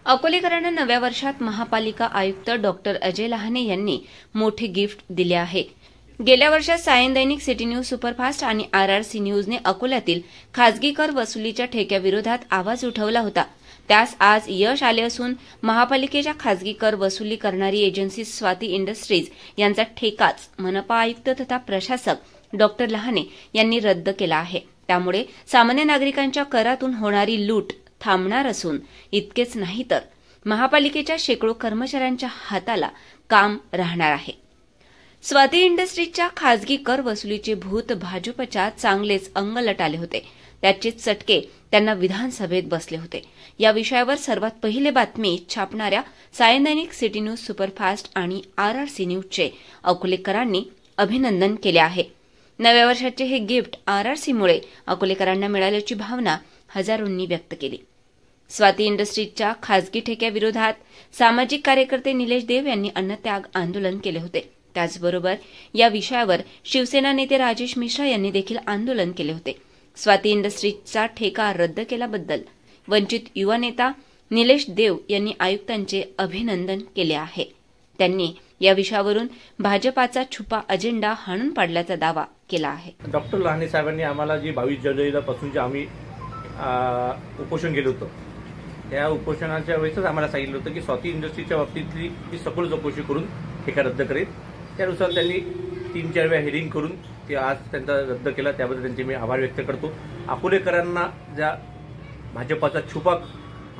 अकोलेकरांना नव्या वर्षात महापालिका आयुक्त डॉक्टर अजय लहाने यांनी मोठे गिफ्ट दिले आहे। गेल्या वर्षात सायन दैनिक, सिटी न्यूज सुपरफास्ट आणि RRC न्यूजने अकोल्यातील खासगी कर वसुलीच्या ठेक्याविरोधात आवाज उठवला होता। त्यास आज यश आले असून महापालिकेच्या खासगी कर वसुली करणारी एजन्सी स्वाती इंडस्ट्रीज यांचा ठेकाच मनपा आयुक्त तथा प्रशासक डॉक्टर लहाने यांनी रद्द केला आहे। त्यामुळे सामान्य नागरिकांच्या करातून होणारी लूट थांबणार असून इतकेच नाही तर महापालिकेच्या शेकडो कर्मचाऱ्यांच्या हाताला काम राहणार आहे। स्वाती इंडस्ट्रीजच्या खासगी कर वसुलीचे भूत भाजपच्या चांगलेच अंगलट आले होते। त्याचे चटके त्यांना विधानसभेत बसले होते। या विषयावर सर्वात पहिले बातमी छापणाऱ्या सायन दैनिक, सिटी न्यूज सुपरफास्ट आणि RRC न्यूजचे अकोलेकरांनी अभिनंदन केले आहे। नव्या वर्षाचे हे गिफ्ट RRCमुळे अकोलेकरांना मिळाल्याची भावना हजारोंनी व्यक्त केली। स्वाती इंडस्ट्रीजच्या खासगी ठेक्याविरोधात सामाजिक कार्यकर्ते निलेश देव यांनी अन्नत्याग आंदोलन केले होते। त्याचबरोबर या विषयावर शिवसेना नेते राजेश मिश्रा यांनी देखील आंदोलन केले होते। स्वाती इंडस्ट्रीजचा ठेका रद्द केल्याबद्दल वंचित युवा नेता निलेश देव यांनी आयुक्तांचे अभिनंदन केले आहे। त्यांनी या विषयावरून भाजपाचा छुपा अजेंडा हाणून पाडल्याचा दावा केला आहे। डॉक्टर लहाने साहेबांनी आम्हाला जी 22 जुलैपासून जे आम्ही उपोषण केलं होतं, त्या उपोषणाच्या वेळेसच आम्हाला सांगितलं होतं की स्वाती इंडस्ट्रीच्या बाबतीतली ती सखोल चौकशी करून ठेका रद्द करेल। त्यानुसार त्यांनी 3-4 वेळा हिअरिंग करून ते आज त्यांचा रद्द केला, त्याबद्दल त्यांचे मी आभार व्यक्त करतो। अकोलेकरांना ज्या भाजपाचा छुपा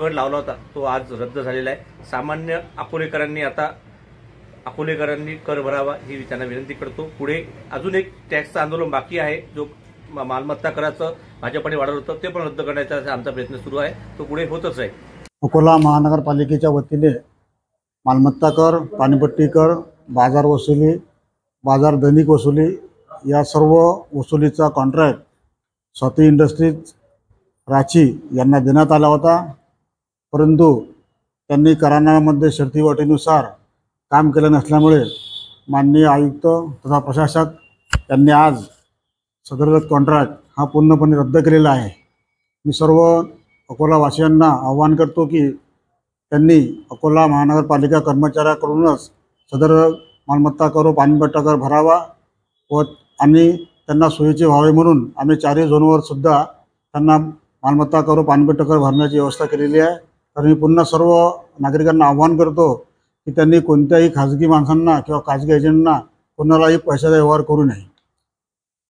कर लावला होता तो आज रद्द झालेला आहे। सामान्य अकोलेकरांनी आता कर भरावा ही त्यांना विनंती करतो। पुढे अजून एक टॅक्सचं आंदोलन बाकी आहे, जो मालमत्ता कराचं भाजपने वाढवलं होतं ते पण रद्द करण्याचा आमचा प्रयत्न सुरू आहे, तो पुढे होतच आहे। अकोला महानगरपालिकेच्या वतीने मालमत्ता कर, पाणीपट्टी कर, बाजार वसुली, बाजार दैनिक वसुली या सर्व वसुलीचा कॉन्ट्रॅक्ट स्वाती इंडस्ट्रीज रांची यांना देण्यात आला होता। परंतु त्यांनी करारामध्ये शर्ती व अटीनुसार काम केलं नसल्यामुळे माननीय आयुक्त तथा प्रशासक यांनी आज सदर कॉन्ट्रॅक्ट हा पूर्णपणे रद्द केलेला आहे। मी सर्व अकोलावासियांना आवाहन करतो की त्यांनी अकोला महानगरपालिका कर्मचाऱ्याकडूनच सदर मालमत्ता कर व पाणीपट्टा कर भरावा व आणि त्यांना सोयीचे व्हावे म्हणून आम्ही 4 झोनवर सुद्धा त्यांना मालमत्ता कर व पाणीपट्टा कर भरण्याची व्यवस्था केलेली आहे। तर मी पुन्हा सर्व नागरिकांना आवाहन करतो की त्यांनी कोणत्याही खाजगी माणसांना किंवा खाजगी एजंटना कोणालाही पैशाचा व्यवहार करू नये।